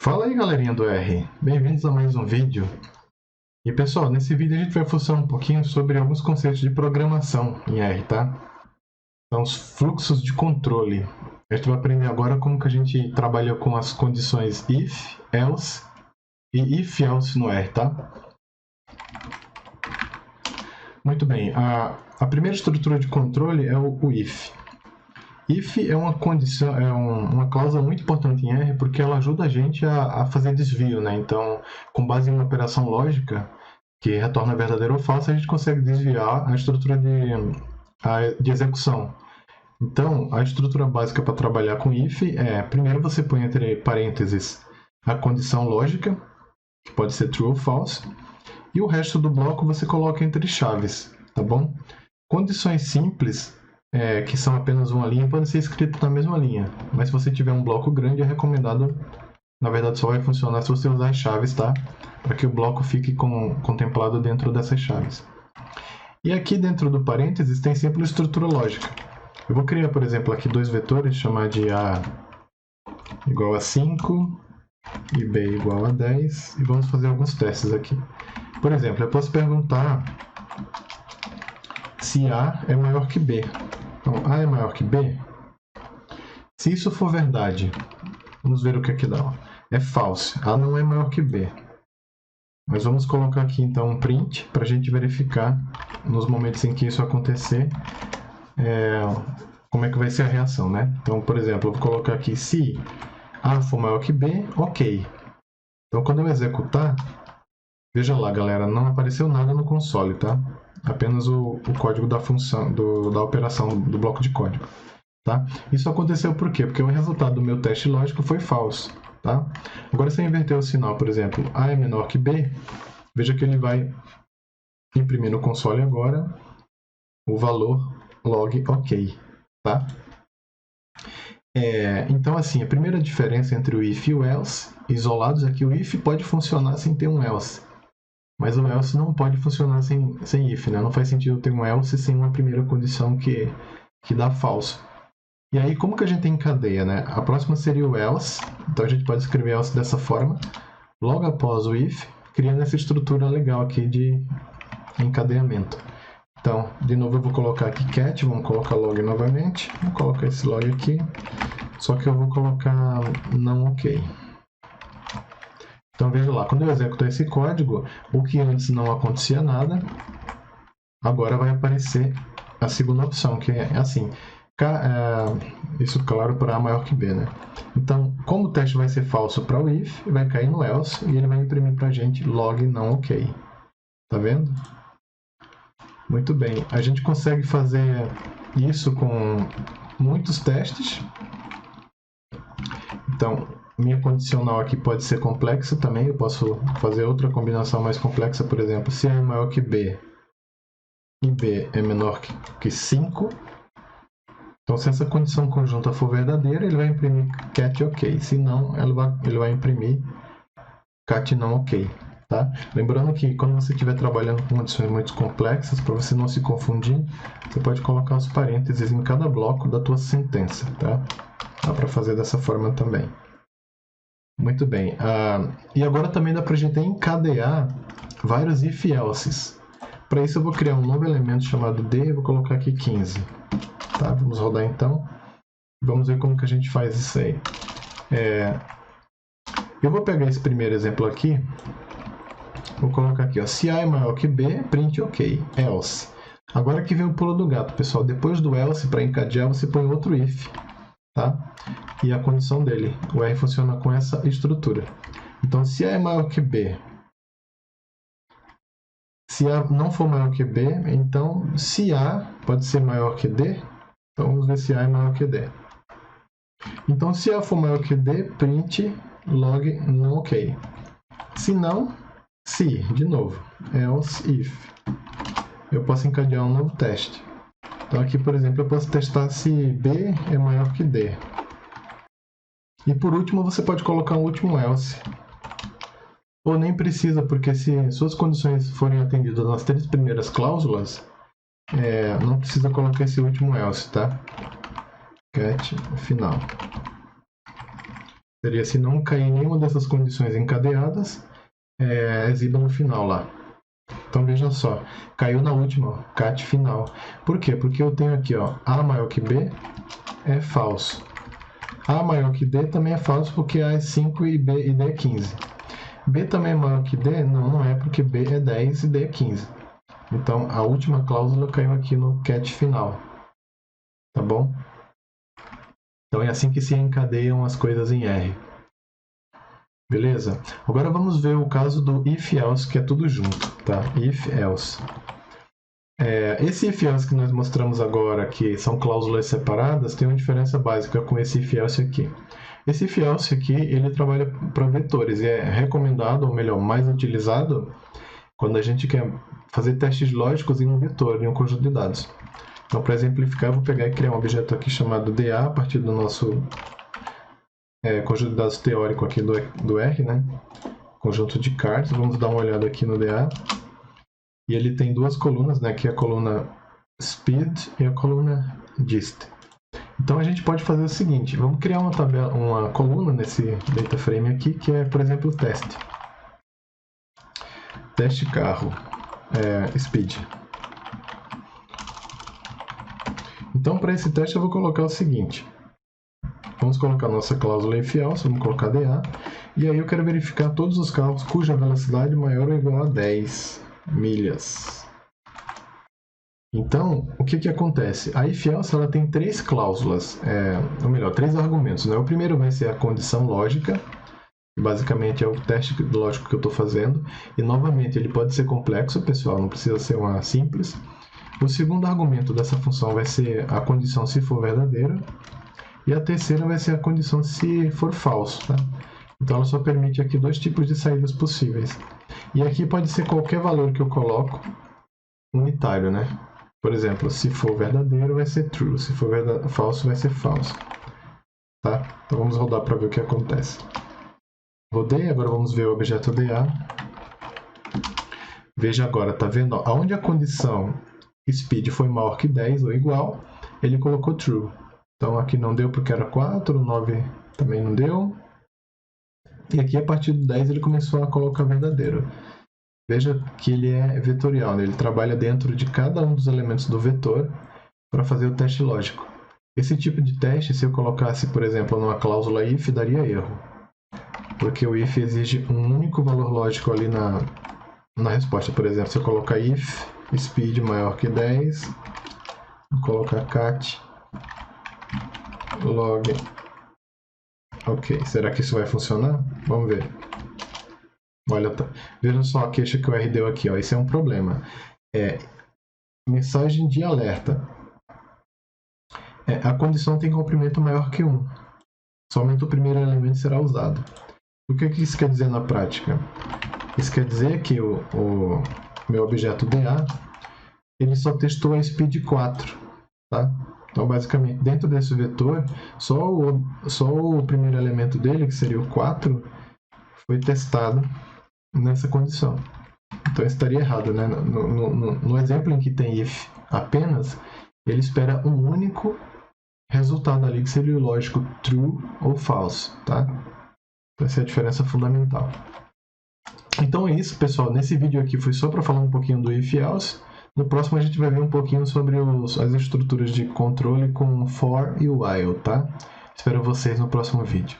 Fala aí, galerinha do R, bem-vindos a mais um vídeo. E pessoal, nesse vídeo a gente vai fuçar um pouquinho sobre alguns conceitos de programação em R, tá? São os fluxos de controle. A gente vai aprender agora como que a gente trabalha com as condições if, else e if-else no R, tá? Muito bem, a primeira estrutura de controle é o if. If é uma condição, uma cláusula muito importante em R porque ela ajuda a gente a fazer desvio, né? Então, com base em uma operação lógica que retorna verdadeiro ou falso, a gente consegue desviar a estrutura de execução. Então, a estrutura básica para trabalhar com if é, primeiro você põe entre parênteses a condição lógica, que pode ser true ou false, e o resto do bloco você coloca entre chaves, tá bom? Condições simples, que são apenas uma linha, podem ser escritas na mesma linha, mas se você tiver um bloco grande, é recomendado, na verdade só vai funcionar se você usar as chaves, tá? Para que o bloco fique contemplado dentro dessas chaves. E aqui dentro do parênteses tem sempre a estrutura lógica. Eu vou criar, por exemplo, aqui dois vetores, chamar de A igual a 5 e B igual a 10, e vamos fazer alguns testes aqui. Por exemplo, eu posso perguntar se A é maior que B. Então, A é maior que B? Se isso for verdade, vamos ver o que aqui dá. É falso. A não é maior que B. Mas vamos colocar aqui, então, um print para a gente verificar, nos momentos em que isso acontecer, como é que vai ser a reação, né? Então, por exemplo, eu vou colocar aqui, se A for maior que B, ok. Então, quando eu executar, veja lá, galera, não apareceu nada no console, tá? Apenas o código da função, da operação do bloco de código, tá? Isso aconteceu por quê? Porque o resultado do meu teste lógico foi falso, tá? Agora, se eu inverter o sinal, por exemplo, A é menor que B, veja que ele vai imprimir no console agora o valor log ok, tá? Então, assim, a primeira diferença entre o if e o else, isolados, é que o if pode funcionar sem ter um else. Mas o else não pode funcionar sem if, né? Não faz sentido ter um else sem uma primeira condição que dá falso. E aí, como que a gente encadeia, né? A próxima seria o else. Então, a gente pode escrever else dessa forma. Logo após o if, criando essa estrutura legal aqui de encadeamento. Então, de novo, eu vou colocar aqui cat. Vamos colocar log novamente. Vou colocar esse log aqui. Só que eu vou colocar não ok. Então, veja lá, quando eu executo esse código, o que antes não acontecia nada, agora vai aparecer a segunda opção, que é assim. Isso, claro, para A maior que B, né? Então, como o teste vai ser falso para o if, vai cair no else e ele vai imprimir para a gente log não ok. Tá vendo? Muito bem. A gente consegue fazer isso com muitos testes. Então, minha condicional aqui pode ser complexa também, eu posso fazer outra combinação mais complexa, por exemplo, se A é maior que B e B é menor que 5, então se essa condição conjunta for verdadeira, ele vai imprimir cat ok, se não, ele vai imprimir cat não ok. Tá? Lembrando que quando você estiver trabalhando com condições muito complexas, para você não se confundir, você pode colocar os parênteses em cada bloco da tua sentença. Tá? Dá para fazer dessa forma também. Muito bem. E agora também dá para a gente encadear vários if-elses. Para isso eu vou criar um novo elemento chamado d, eu vou colocar aqui 15. Tá? Vamos rodar então. Vamos ver como que a gente faz isso aí. Eu vou pegar esse primeiro exemplo aqui. Vou colocar aqui, ó, se A é maior que B, print ok, else. Agora que vem o pulo do gato, pessoal. Depois do else, para encadear, você põe outro if. Tá? E a condição dele. O R funciona com essa estrutura. Então, se A é maior que B, se A não for maior que B, então se A pode ser maior que D, então vamos ver se A é maior que D. Então, se A for maior que D, print log não ok. Se não, se, de novo, else if. Eu posso encadear um novo teste. Então, aqui, por exemplo, eu posso testar se B é maior que D. E por último, você pode colocar um último else. Ou nem precisa, porque se suas condições forem atendidas nas 3 primeiras cláusulas, não precisa colocar esse último else, tá? Cat final. Seria se não cair nenhuma dessas condições encadeadas, exiba no final lá. Então veja só, caiu na última, ó, cat final. Por quê? Porque eu tenho aqui, ó, A maior que B é falso. A maior que D também é falso porque A é 5 e D é 15. B também é maior que D? Não, não é, porque B é 10 e D é 15. Então a última cláusula caiu aqui no cat final. Tá bom? Então é assim que se encadeiam as coisas em R. Beleza? Agora vamos ver o caso do if-else, que é tudo junto, tá? If-else. Esse if-else que nós mostramos agora, que são cláusulas separadas, tem uma diferença básica com esse if-else aqui. Esse if-else aqui, ele trabalha para vetores e é recomendado, ou melhor, mais utilizado, quando a gente quer fazer testes lógicos em um vetor, em um conjunto de dados. Então, para exemplificar, eu vou pegar e criar um objeto aqui chamado DA, a partir do nosso conjunto de dados teórico aqui do R, né? Conjunto de cards. Vamos dar uma olhada aqui no DA. E ele tem duas colunas, né? Aqui a coluna speed e a coluna dist. Então a gente pode fazer o seguinte: vamos criar uma coluna nesse data frame aqui, que é, por exemplo, teste. Teste carro, speed. Então, para esse teste, eu vou colocar o seguinte. Vamos colocar nossa cláusula if-else, vamos colocar DA, e aí eu quero verificar todos os carros cuja velocidade maior ou igual a 10 milhas. Então, o que acontece? A if-else ela tem três cláusulas, ou melhor, três argumentos, né? O primeiro vai ser a condição lógica, que basicamente é o teste lógico que eu estou fazendo, e novamente ele pode ser complexo, pessoal, não precisa ser uma simples. O segundo argumento dessa função vai ser a condição se for verdadeira, e a terceira vai ser a condição se for falso, tá? Então ela só permite aqui dois tipos de saídas possíveis. E aqui pode ser qualquer valor que eu coloco unitário, né? Por exemplo, se for verdadeiro vai ser true, se for falso vai ser falso. Tá? Então vamos rodar para ver o que acontece. Rodei, agora vamos ver o objeto DA. Veja agora, tá vendo? Aonde a condição speed foi maior que 10 ou igual, ele colocou true. Então aqui não deu porque era 4, 9 também não deu. E aqui a partir do 10 ele começou a colocar verdadeiro. Veja que ele é vetorial, né? Ele trabalha dentro de cada um dos elementos do vetor para fazer o teste lógico. Esse tipo de teste, se eu colocasse, por exemplo, numa cláusula if, daria erro. Porque o if exige um único valor lógico ali na resposta. Por exemplo, se eu colocar if speed maior que 10, vou colocar cat log. Ok, será que isso vai funcionar? Vamos ver. Olha, tá. Vejam só a queixa que o R deu aqui, ó. Isso é um problema. Mensagem de alerta. A condição tem comprimento maior que 1. Somente o primeiro elemento será usado. O que isso quer dizer na prática? Isso quer dizer que o meu objeto DA ele só testou a speed 4, tá? Então, basicamente, dentro desse vetor, só o primeiro elemento dele, que seria o 4, foi testado nessa condição. Então, estaria errado, né? No exemplo em que tem if apenas, ele espera um único resultado ali, que seria o lógico true ou false, tá? Essa é a diferença fundamental. Então é isso, pessoal. Nesse vídeo aqui foi só para falar um pouquinho do if-else. No próximo a gente vai ver um pouquinho sobre as estruturas de controle com for e while, tá? Espero vocês no próximo vídeo.